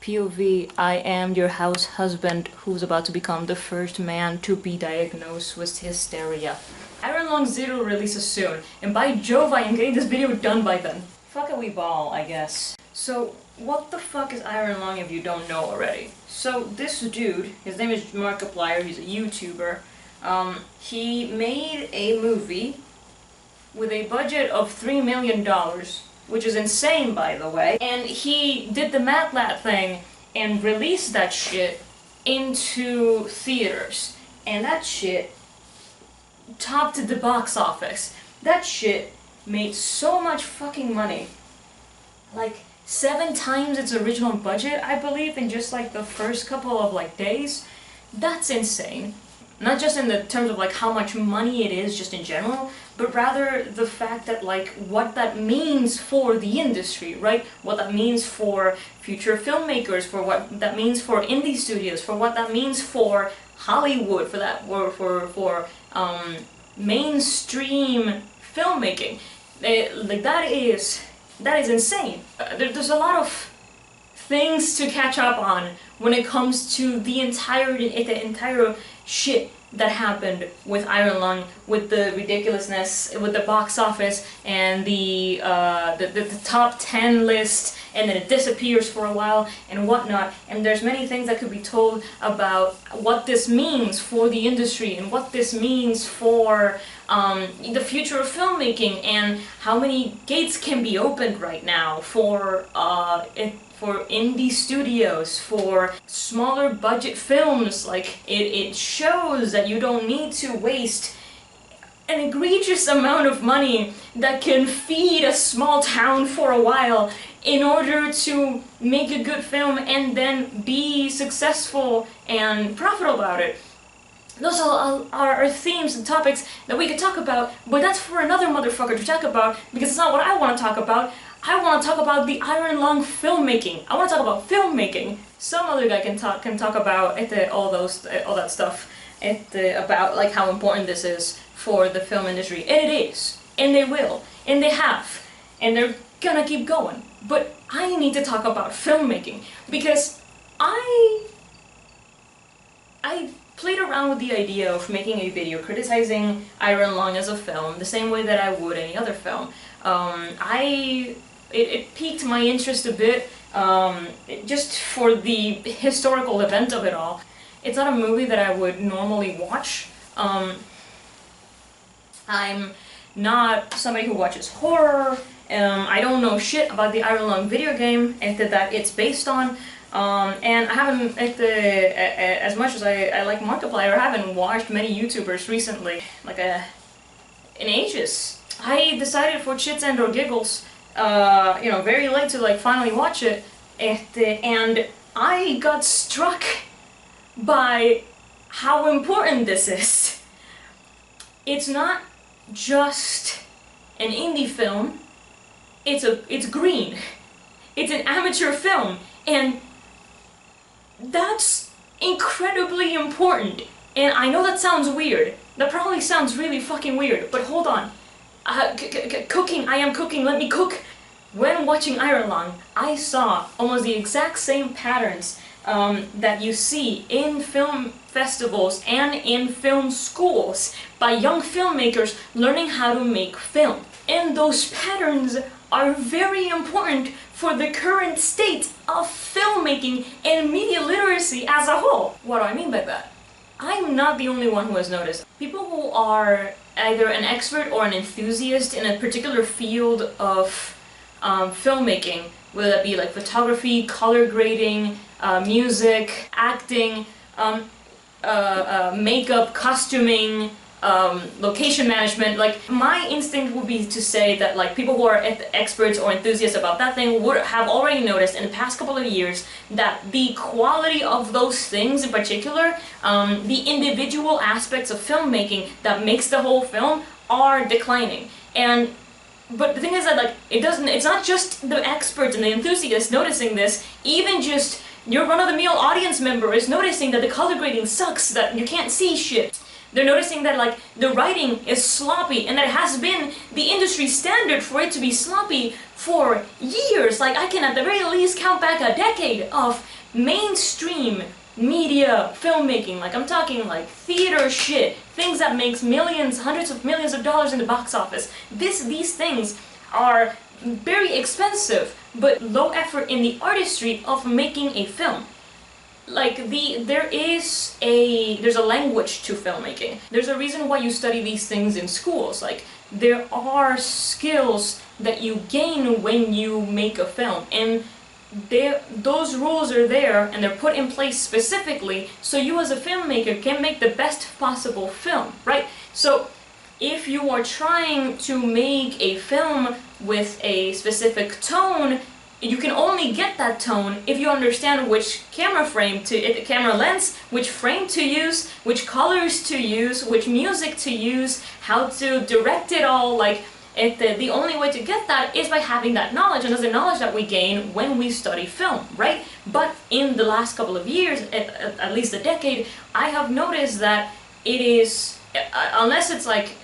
POV, I am your house husband who's about to become the first man to be diagnosed with hysteria. Iron Lung Zero releases soon, and by Jove, I am getting this video done by then. Fuck a wee ball, I guess. So, what the fuck is Iron Lung if you don't know already? So, this dude, his name is Markiplier, he's a YouTuber. He made a movie with a budget of $3 million, which is insane, by the way, and he did the MATLAB thing and released that shit into theaters, and that shit topped the box office. That shit made so much fucking money, like 7 times its original budget, I believe, in just like the first couple of like days. That's insane. Not just in the terms of like how much money it is just in general, but rather the fact that like what that means for the industry, right? What that means for future filmmakers, for what that means for indie studios, for what that means for Hollywood, for that, or for mainstream filmmaking. Like that is insane. There's a lot of things to catch up on when it comes to the entire shit that happened with Iron Lung, with the ridiculousness, with the box office, and the top 10 list, and then it disappears for a while, and whatnot. And there's many things that could be told about what this means for the industry, and what this means for the future of filmmaking, and how many gates can be opened right now for indie studios, for smaller budget films. Like, it shows that you don't need to waste an egregious amount of money that can feed a small town for a while in order to make a good film and then be successful and profitable about it. Those are themes and topics that we could talk about, but that's for another motherfucker to talk about, because it's not what I want to talk about. I want to talk about the Iron Lung filmmaking. I want to talk about filmmaking. Some other guy can talk about all that stuff about like how important this is for the film industry, and it is, and they will, and they have, and they're gonna keep going. But I need to talk about filmmaking because I played around with the idea of making a video criticizing Iron Lung as a film the same way that I would any other film. It piqued my interest a bit, just for the historical event of it all. It's not a movie that I would normally watch. I'm not somebody who watches horror. I don't know shit about the Iron Lung video game that it's based on. And I haven't, as much as I like Markiplier, I haven't watched many YouTubers recently, like in ages. I decided for shits and or giggles, very late to like finally watch it, and I got struck by how important this is. It's not just an indie film. It's green. It's an amateur film, and that's incredibly important. And I know that sounds weird. That probably sounds really fucking weird, but hold on. Cooking, I am cooking, let me cook. When watching Iron Lung, I saw almost the exact same patterns that you see in film festivals and in film schools by young filmmakers learning how to make film. And those patterns are very important for the current state of filmmaking and media literacy as a whole. What do I mean by that? I'm not the only one who has noticed. People who are either an expert or an enthusiast in a particular field of filmmaking, whether that be like photography, color grading, music, acting, makeup, costuming, location management, like my instinct would be to say that like people who are experts or enthusiasts about that thing would have already noticed in the past couple of years that the quality of those things in particular, the individual aspects of filmmaking that makes the whole film are declining. But the thing is that like it's not just the experts and the enthusiasts noticing this, even just your run-of-the-mill audience member is noticing that the color grading sucks, that you can't see shit. They're noticing that like the writing is sloppy and that it has been the industry standard for it to be sloppy for years. Like, I can at the very least count back a decade of mainstream media filmmaking. Like, I'm talking like theater shit, things that makes millions, hundreds of millions of dollars in the box office. These things are very expensive, but low effort in the artistry of making a film. Like, there's a language to filmmaking. There's a reason why you study these things in schools. Like, there are skills that you gain when you make a film, and those rules are there, and they're put in place specifically so you as a filmmaker can make the best possible film, right? So if you are trying to make a film with a specific tone, you can only get that tone if you understand which camera lens, which frame to use, which colors to use, which music to use, how to direct it all. Like, the only way to get that is by having that knowledge, and that's the knowledge that we gain when we study film, right? But in the last couple of years, at least a decade, I have noticed that it is, unless it's like,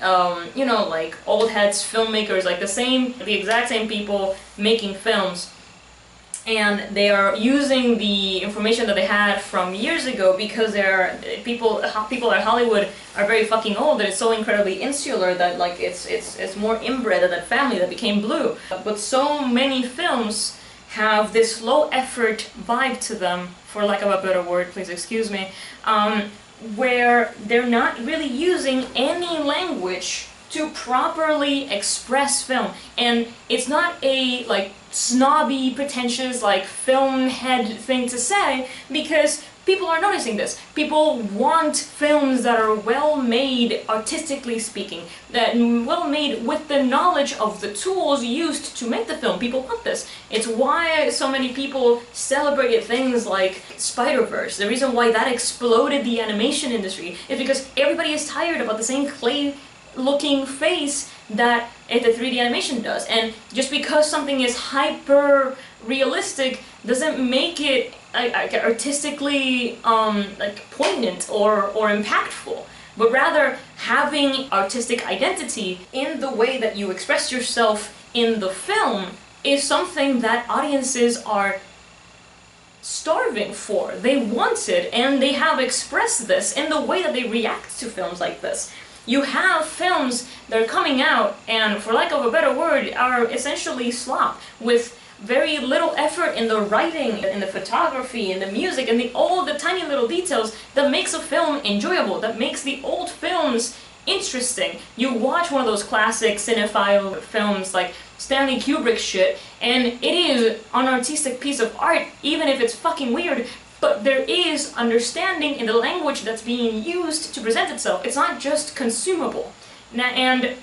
you know, like old heads filmmakers, like the exact same people making films, and they are using the information that they had from years ago, because people at Hollywood are very fucking old, and it's so incredibly insular that, like, it's more inbred of that family that became blue. But so many films have this low effort vibe to them, for lack of a better word, please excuse me, where they're not really using any language to properly express film. And it's not a, like, snobby, pretentious, like, film head thing to say, because people are noticing this. People want films that are well made, artistically speaking, that well made with the knowledge of the tools used to make the film. People want this. It's why so many people celebrated things like Spider-Verse. The reason why that exploded the animation industry is because everybody is tired about the same clay looking face that the 3D animation does. And just because something is hyper realistic doesn't make it artistically like poignant or impactful, but rather having artistic identity in the way that you express yourself in the film is something that audiences are starving for. They want it, and they have expressed this in the way that they react to films like this. You have films that are coming out, and for lack of a better word, are essentially slop, with very little effort in the writing, in the photography, in the music, and all the tiny little details that makes a film enjoyable, that makes the old films interesting. You watch one of those classic cinephile films like Stanley Kubrick shit, and it is an artistic piece of art, even if it's fucking weird. But there is understanding in the language that's being used to present itself. It's not just consumable. And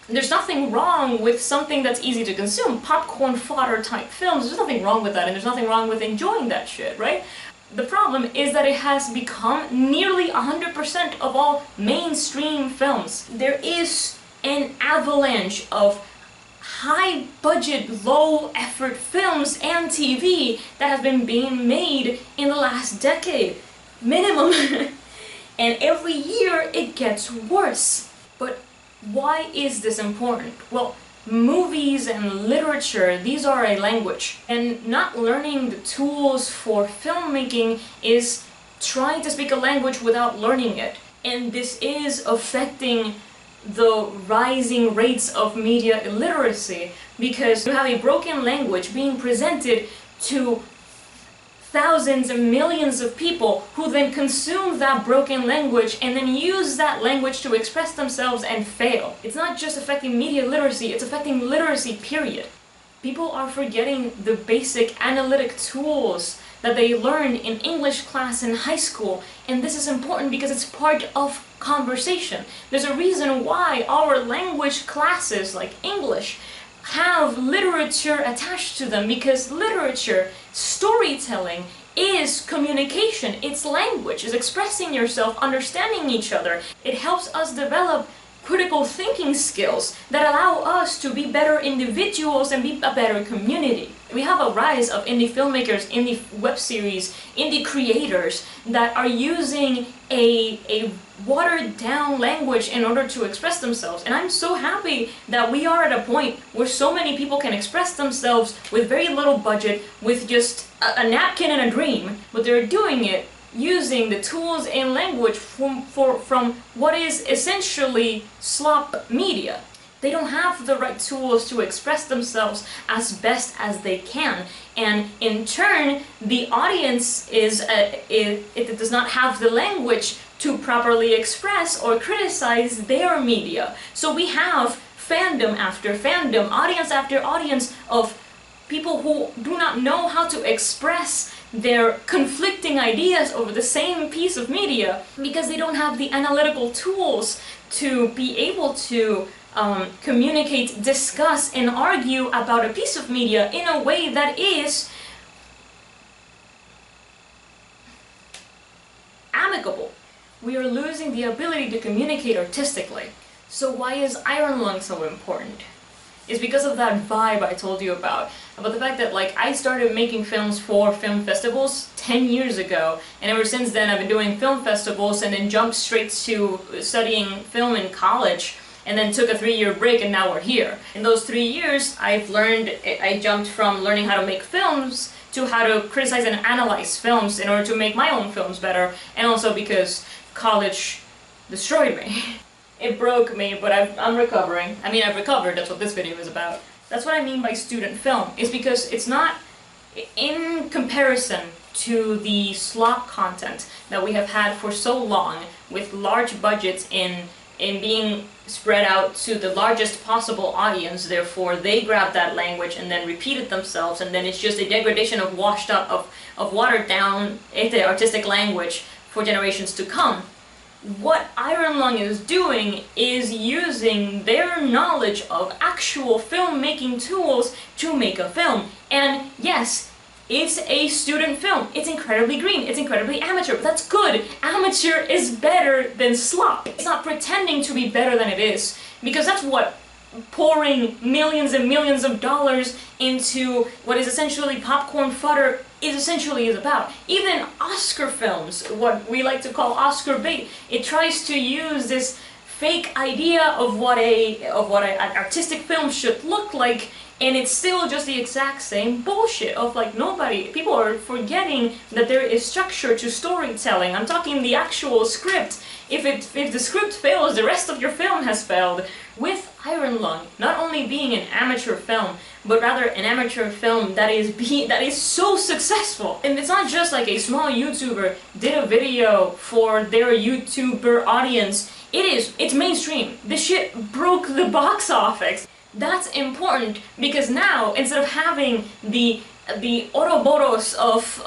there's nothing wrong with something that's easy to consume. Popcorn fodder type films, there's nothing wrong with that, and there's nothing wrong with enjoying that shit, right? The problem is that it has become nearly 100% of all mainstream films. There is an avalanche of high-budget, low-effort films and TV that have been being made in the last decade, minimum. And every year it gets worse. But why is this important? Well, movies and literature, these are a language. And not learning the tools for filmmaking is trying to speak a language without learning it. And this is affecting the rising rates of media illiteracy, because you have a broken language being presented to thousands and millions of people who then consume that broken language and then use that language to express themselves and fail. It's not just affecting media literacy, it's affecting literacy, period. People are forgetting the basic analytic tools that they learned in English class in high school, and this is important because it's part of conversation. There's a reason why our language classes, like English, have literature attached to them, because literature, storytelling, is communication, it's language, it's expressing yourself, understanding each other. It helps us develop critical thinking skills that allow us to be better individuals and be a better community. We have a rise of indie filmmakers, indie web series, indie creators that are using a watered down language in order to express themselves. And I'm so happy that we are at a point where so many people can express themselves with very little budget, with just a napkin and a dream, but they're doing it using the tools and language from what is essentially slop media. They don't have the right tools to express themselves as best as they can, and in turn the audience it does not have the language to properly express or criticize their media. So we have fandom after fandom, audience after audience of people who do not know how to express their conflicting ideas over the same piece of media because they don't have the analytical tools to be able to communicate, discuss, and argue about a piece of media in a way that is amicable. We are losing the ability to communicate artistically. So why is Iron Lung so important? It's because of that vibe I told you about the fact that like I started making films for film festivals 10 years ago, and ever since then I've been doing film festivals and then jumped straight to studying film in college, and then took a 3-year break, and now we're here. In those 3 years I jumped from learning how to make films to how to criticize and analyze films in order to make my own films better, and also because college destroyed me. It broke me, but I'm recovering. I mean, I've recovered, that's what this video is about. That's what I mean by student film, is because it's not in comparison to the slop content that we have had for so long, with large budgets in being spread out to the largest possible audience. Therefore they grab that language and then repeat it themselves, and then it's just a degradation of washed up, of watered down artistic language for generations to come. What Iron Lung is doing is using their knowledge of actual filmmaking tools to make a film. And yes, it's a student film. It's incredibly green. It's incredibly amateur, but that's good. Amateur is better than slop. It's not pretending to be better than it is, because that's what pouring millions and millions of dollars into what is essentially popcorn fodder is about. Even Oscar films, what we like to call Oscar bait, it tries to use this fake idea of what an artistic film should look like, and it's still just the exact same bullshit of like people are forgetting that there is structure to storytelling. I'm talking the actual script. If the script fails, the rest of your film has failed. With Iron Lung not only being an amateur film, but rather an amateur film that is so successful. And it's not just like a small YouTuber did a video for their YouTuber audience. It's mainstream. This shit broke the box office. That's important because now, instead of having the Ouroboros of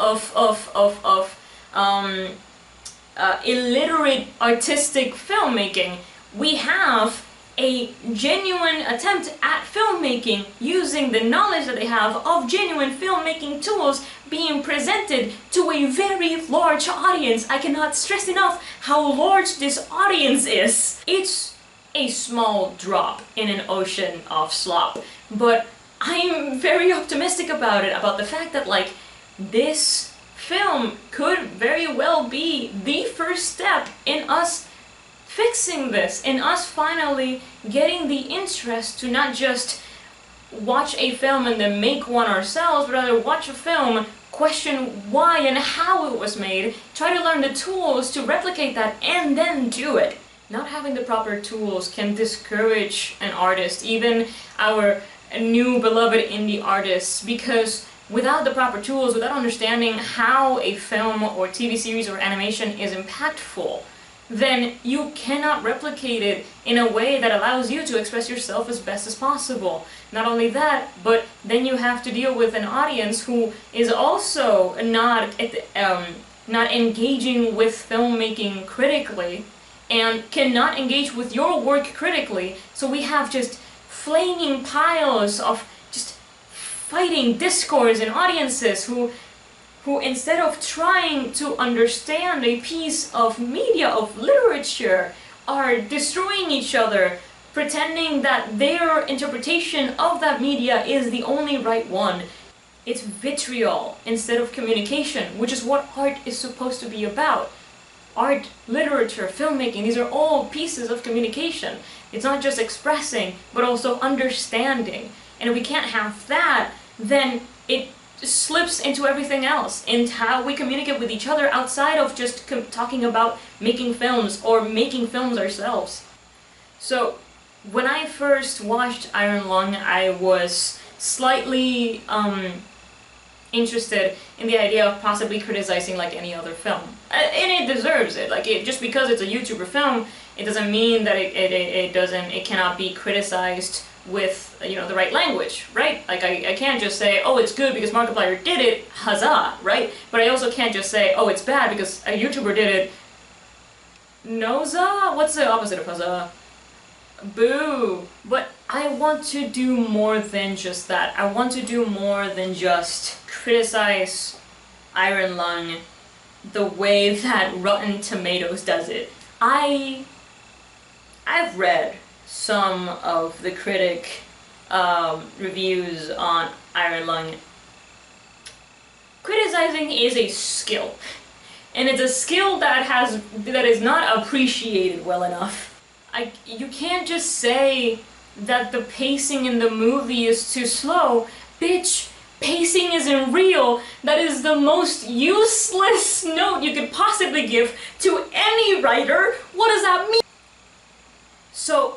illiterate artistic filmmaking, we have a genuine attempt at filmmaking using the knowledge that they have of genuine filmmaking tools being presented to a very large audience. I cannot stress enough how large this audience is. It's a small drop in an ocean of slop, but I'm very optimistic about it, about the fact that like this film could very well be the first step in us fixing this, in us finally getting the interest to not just watch a film and then make one ourselves, but rather watch a film, question why and how it was made, try to learn the tools to replicate that, and then do it. Not having the proper tools can discourage an artist, even our new beloved indie artists, because without the proper tools, without understanding how a film or TV series or animation is impactful, then you cannot replicate it in a way that allows you to express yourself as best as possible. Not only that, but then you have to deal with an audience who is also not engaging with filmmaking critically, and cannot engage with your work critically. So we have just flaming piles of just fighting discourse and audiences who instead of trying to understand a piece of media, of literature, are destroying each other, pretending that their interpretation of that media is the only right one. It's vitriol instead of communication, which is what art is supposed to be about. Art, literature, filmmaking, these are all pieces of communication. It's not just expressing, but also understanding. And if we can't have that, then it slips into everything else, into how we communicate with each other outside of just talking about making films or making films ourselves. So, when I first watched Iron Lung, I was slightly interested in the idea of possibly criticizing like any other film. And it deserves it. Like, just because it's a YouTuber film, it doesn't mean that it cannot be criticized with, you know, the right language, right? Like, I can't just say, oh, it's good because Markiplier did it, huzzah, right? But I also can't just say, oh, it's bad because a YouTuber did it, noza? What's the opposite of huzzah? Boo! But I want to do more than just that. I want to do more than just criticize Iron Lung the way that Rotten Tomatoes does it. I've read some of the critic reviews on Iron Lung. Criticizing is a skill, and it's a skill that is not appreciated well enough. You can't just say that the pacing in the movie is too slow. Bitch, pacing isn't real. That is the most useless note you could possibly give to any writer. What does that mean? So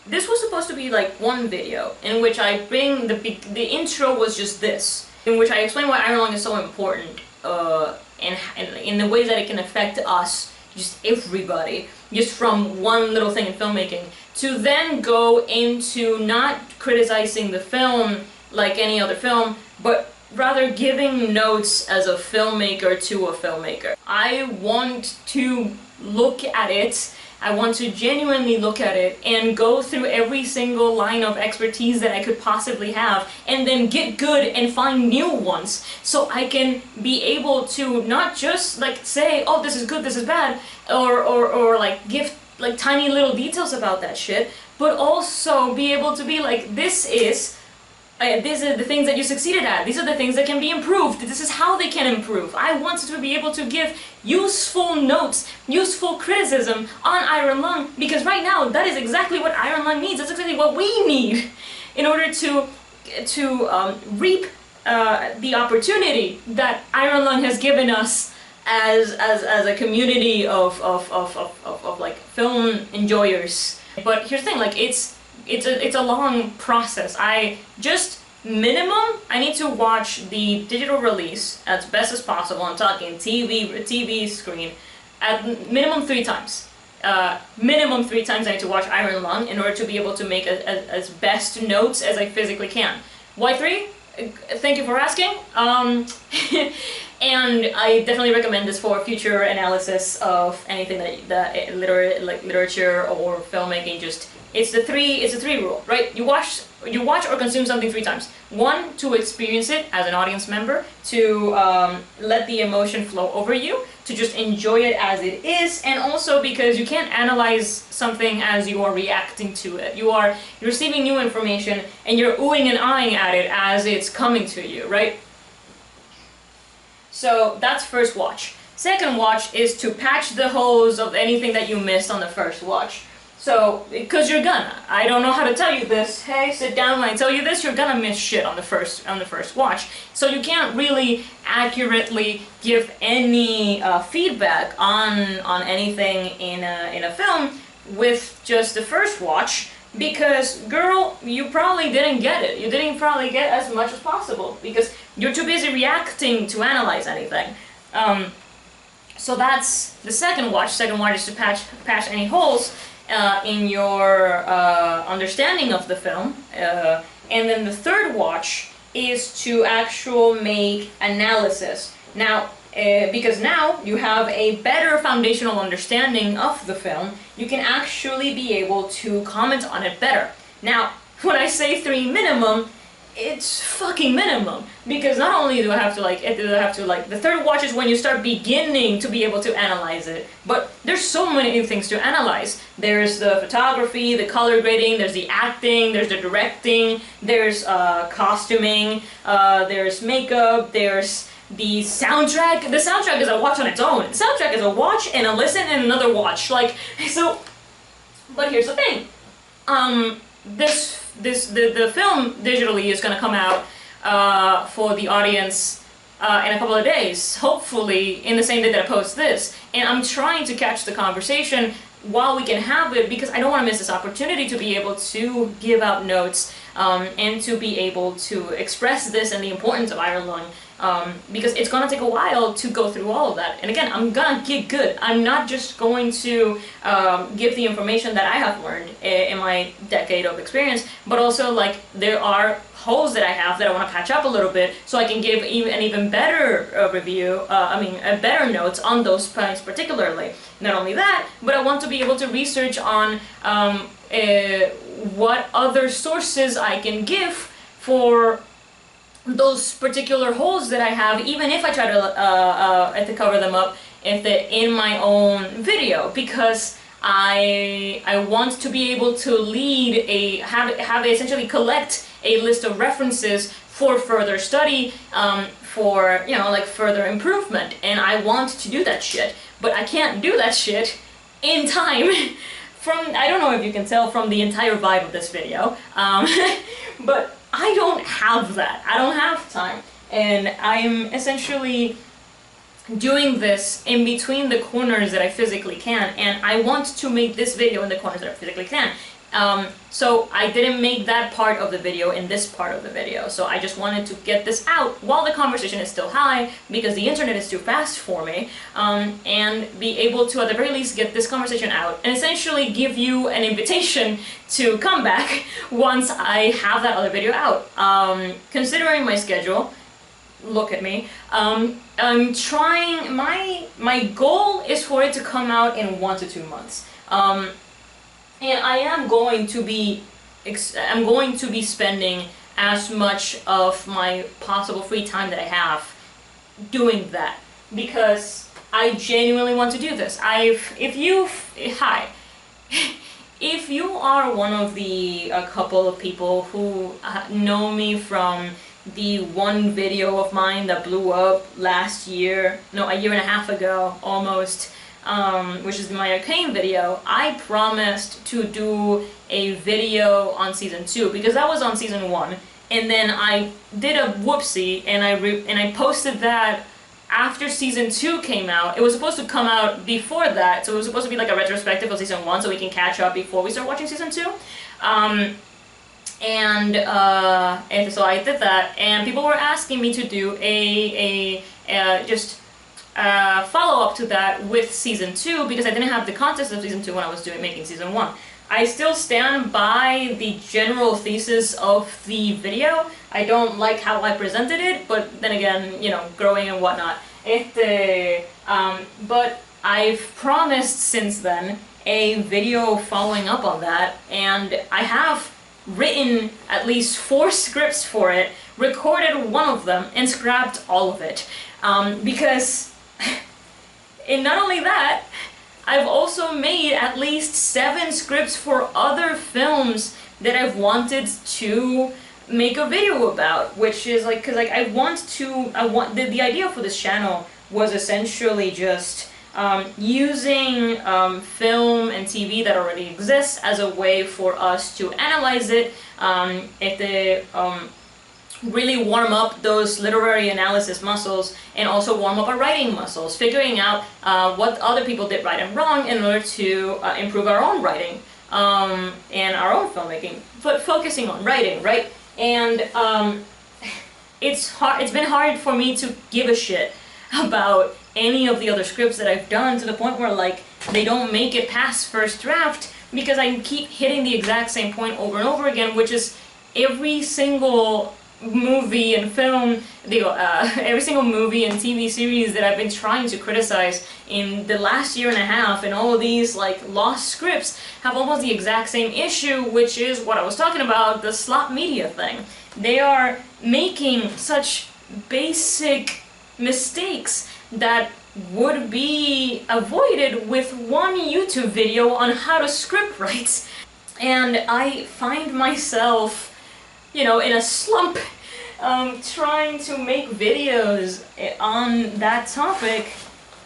this was supposed to be like one video in which I bring the intro was just this, in which I explain why Iron Lung is so important, and in the ways that it can affect us, just everybody, just from one little thing in filmmaking, to then go into not criticizing the film like any other film, but rather giving notes as a filmmaker to a filmmaker. I want to look at it, I want to genuinely look at it and go through every single line of expertise that I could possibly have, and then get good and find new ones, so I can be able to not just like say, oh, this is good, this is bad, or like give like tiny little details about that shit, but also be able to be like, these are the things that you succeeded at, these are the things that can be improved, this is how they can improve. I want to be able to give useful notes, useful criticism on Iron Lung, because right now that is exactly what Iron Lung needs, that's exactly what we need in order to reap the opportunity that Iron Lung has given us as a community of like film enjoyers. But here's the thing, like it's a long process. I need to watch the digital release as best as possible. I'm talking TV screen at minimum 3 times. Minimum 3 times I need to watch Iron Lung in order to be able to make as best notes as I physically can. Why 3? Thank you for asking. And I definitely recommend this for future analysis of anything that literature or filmmaking. Just it's the three rule, right? You watch or consume something 3 times. 1, to experience it as an audience member, to let the emotion flow over you, to just enjoy it as it is, and also because you can't analyze something as you are reacting to it. You're receiving new information and you're oohing and eyeing at it as it's coming to you, right? So that's first watch. Second watch is to patch the holes of anything that you missed on the first watch. So, because you're gonna. I don't know how to tell you this. Hey, sit down when I tell you this, you're gonna miss shit on the first watch. So you can't really accurately give any feedback on anything in a film with just the first watch, because girl, you probably didn't get it. You didn't probably get as much as possible because you're too busy reacting to analyze anything. So that's the second watch. Second watch is to patch any holes in your understanding of the film, and then the third watch is to make analysis. Now, because now you have a better foundational understanding of the film, you can actually be able to comment on it better. Now, when I say 3 minimum, it's fucking minimum, because not only do I have to like the third watch is when you start beginning to be able to analyze it, but there's so many things to analyze. There's the photography, the color grading, there's the acting, there's the directing, there's costuming, there's makeup, there's the soundtrack. The soundtrack is a watch on its own. The soundtrack is a watch and a listen and another watch. Like, so, but here's the thing. The film digitally is gonna come out for the audience in a couple of days, hopefully in the same day that I post this. And I'm trying to catch the conversation while we can have it, because I don't want to miss this opportunity to be able to give out notes and to be able to express this and the importance of Ireland, because it's gonna take a while to go through all of that. And again, I'm gonna get good. I'm not just going to give the information that I have learned in my decade of experience, but also like there are holes that I have that I want to patch up a little bit, so I can give an even better review, better notes on those points particularly. Not only that, but I want to be able to research on what other sources I can give for those particular holes that I have, even if I try to cover them up in my own video, because I want to be able to lead have essentially collect a list of references for further study, for, you know, like further improvement, and I want to do that shit, but I can't do that shit in time. I don't know if you can tell from the entire vibe of this video, but I don't have that. I don't have time, and I'm essentially doing this in between the corners that I physically can, and I want to make this video in the corners that I physically can. So I didn't make that part of the video in this part of the video, so I just wanted to get this out while the conversation is still high, because the internet is too fast for me, and be able to at the very least get this conversation out and essentially give you an invitation to come back once I have that other video out. Considering my schedule, look at me, I'm trying, my goal is for it to come out in 1 to 2 months. And I am going to be spending as much of my possible free time that I have doing that, because I genuinely want to do this. If you are one of the couple of people who know me from the one video of mine that blew up a year and a half ago almost, which is my Arcane video, I promised to do a video on season 2, because that was on season 1, and then I did a whoopsie and I posted that after season 2 came out. It was supposed to come out before that, so it was supposed to be like a retrospective of season 1, so we can catch up before we start watching season 2. And so I did that, and people were asking me to do a follow-up to that with season 2, because I didn't have the context of season 2 when I was making season 1. I still stand by the general thesis of the video. I don't like how I presented it, but then again, you know, growing and whatnot. But I've promised since then a video following up on that, and I have written at least 4 scripts for it, recorded one of them, and scrapped all of it. Because, and not only that, I've also made at least 7 scripts for other films that I've wanted to make a video about, which is like, cause like the idea for this channel was essentially just using film and TV that already exists as a way for us to analyze it, really warm up those literary analysis muscles, and also warm up our writing muscles, figuring out what other people did right and wrong in order to improve our own writing and our own filmmaking, but focusing on writing, right? And it's been hard for me to give a shit about any of the other scripts that I've done, to the point where like they don't make it past first draft, because I keep hitting the exact same point over and over again, which is every single movie and film, every single movie and TV series that I've been trying to criticize in the last year and a half, and all of these like lost scripts have almost the exact same issue, which is what I was talking about, the slop media thing. They are making such basic mistakes that would be avoided with one YouTube video on how to script write. And I find myself, you know, in a slump trying to make videos on that topic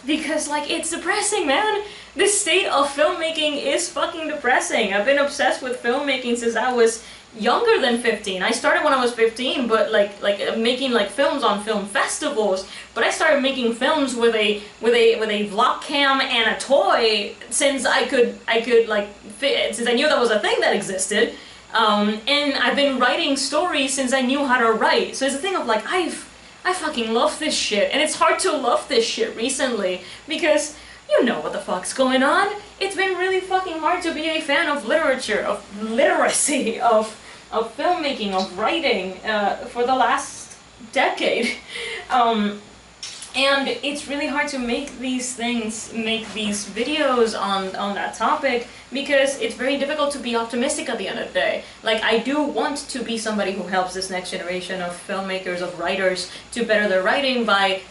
because, like, it's depressing, man. The state of filmmaking is fucking depressing. I've been obsessed with filmmaking since I was younger than 15. I started when I was 15, but like making like films on film festivals. But I started making films with a vlog cam and a toy since I could like since I knew that was a thing that existed. And I've been writing stories since I knew how to write. So it's a thing of like I fucking love this shit, and it's hard to love this shit recently because you know what the fuck's going on. It's been really fucking hard to be a fan of literature, of literacy, of filmmaking, of writing for the last decade. And it's really hard to make these things, make these videos on that topic because it's very difficult to be optimistic at the end of the day. Like, I do want to be somebody who helps this next generation of filmmakers, of writers, to better their writing by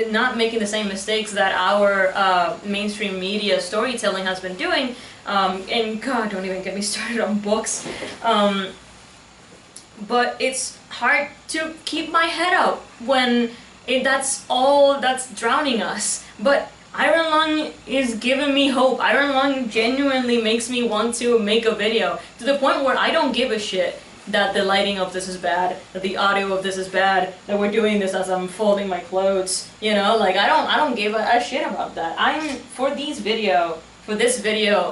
not making the same mistakes that our mainstream media storytelling has been doing. And God, don't even get me started on books. But it's hard to keep my head up when that's all that's drowning us. But Iron Lung is giving me hope. Iron Lung genuinely makes me want to make a video to the point where I don't give a shit that the lighting of this is bad, that the audio of this is bad, that we're doing this as I'm folding my clothes. You know, like I don't give a shit about that. For this video,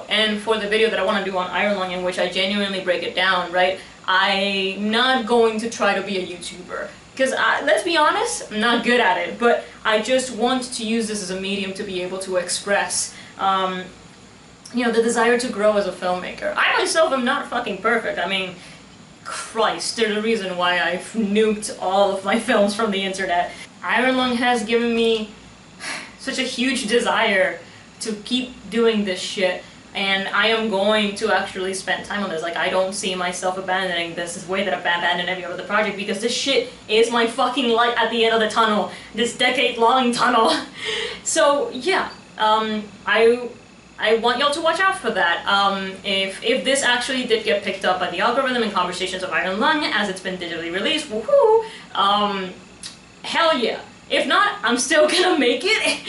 and for the video that I want to do on Iron Lung, in which I genuinely break it down, right? I'm not going to try to be a YouTuber. Because let's be honest, I'm not good at it, but I just want to use this as a medium to be able to express, you know, the desire to grow as a filmmaker. I myself am not fucking perfect. I mean, Christ, there's a reason why I've nuked all of my films from the internet. Iron Lung has given me such a huge desire to keep doing this shit. And I am going to actually spend time on this. Like, I don't see myself abandoning this way that I've abandoned every other project, because this shit is my fucking light at the end of the tunnel. This decade-long tunnel. So, yeah. I want y'all to watch out for that. If this actually did get picked up by the algorithm in Conversations of Iron Lung, as it's been digitally released, woohoo! Hell yeah. If not, I'm still gonna make it.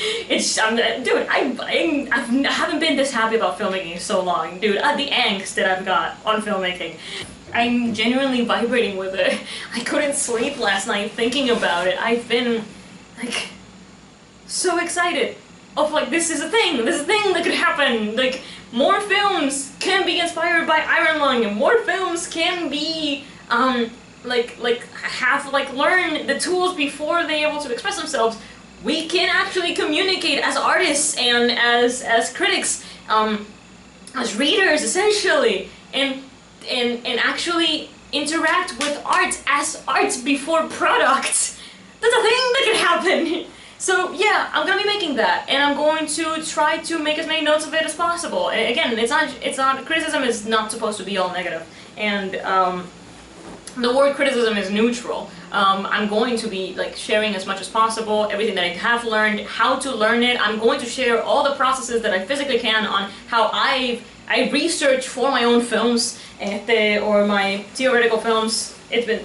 Dude, I haven't been this happy about filmmaking in so long, dude. The angst that I've got on filmmaking, I'm genuinely vibrating with it. I couldn't sleep last night thinking about it. I've been, like, so excited of, like, this is a thing that could happen. Like, more films can be inspired by Iron Lung, and more films can be, learn the tools before they're able to express themselves. We can actually communicate as artists and as critics, as readers, essentially, and actually interact with art as art before product. That's a thing that can happen. So yeah, I'm gonna be making that, and I'm going to try to make as many notes of it as possible. And again, it's not criticism is not supposed to be all negative, and the word criticism is neutral. I'm going to be like sharing as much as possible, everything that I have learned, how to learn it. I'm going to share all the processes that I physically can on how I research for my own films, or my theoretical films. It's been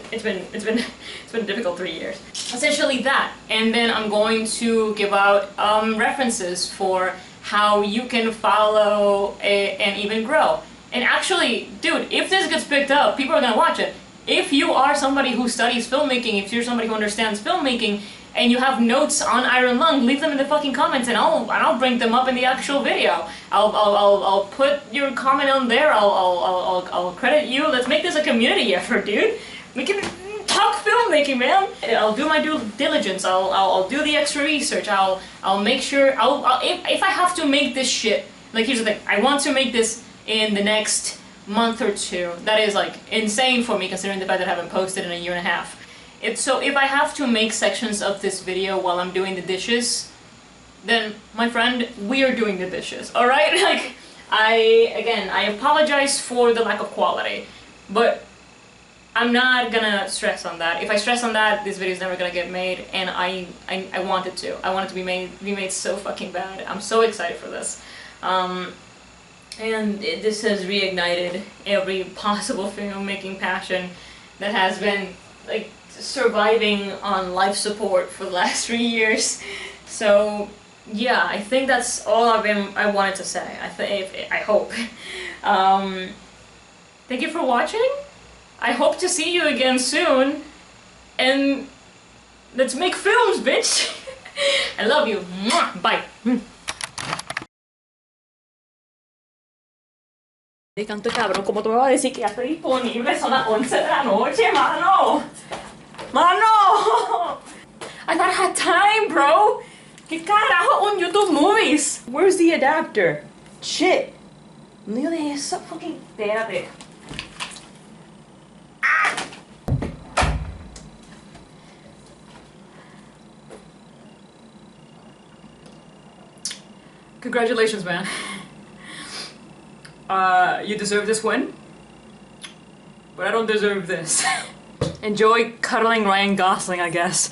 a difficult 3 years. Essentially that, and then I'm going to give out references for how you can follow and even grow. And actually, dude, if this gets picked up, people are gonna watch it. If you are somebody who studies filmmaking, if you're somebody who understands filmmaking, and you have notes on Iron Lung, leave them in the fucking comments, and I'll bring them up in the actual video. I'll put your comment on there. I'll credit you. Let's make this a community effort, dude. We can talk filmmaking, man. I'll do my due diligence. I'll do the extra research. I'll make sure. If I have to make this shit, like, here's the thing. I want to make this in the next month or two. That is like insane for me considering the fact that I haven't posted in a year and a half. So if I have to make sections of this video while I'm doing the dishes, then my friend, we are doing the dishes, alright? Like, I apologize for the lack of quality, but I'm not gonna stress on that. If I stress on that, this video is never gonna get made, and I want it to. I want it to be made so fucking bad. I'm so excited for this. And this has reignited every possible filmmaking passion that has been, like, surviving on life support for the last 3 years. So, yeah, I think that's all I wanted to say. I hope. Thank you for watching. I hope to see you again soon, and let's make films, bitch! I love you. Bye. De canto cabrón, ¿cómo tú me vas a decir que ya estoy disponible? Son las 11 de la noche, mano. Mano! I thought I had time, bro. ¿Qué carajo on YouTube Movies? Where's the adapter? Shit. No de eso, fucking... Espérate. Congratulations, man. You deserve this win, but I don't deserve this. Enjoy cuddling Ryan Gosling, I guess.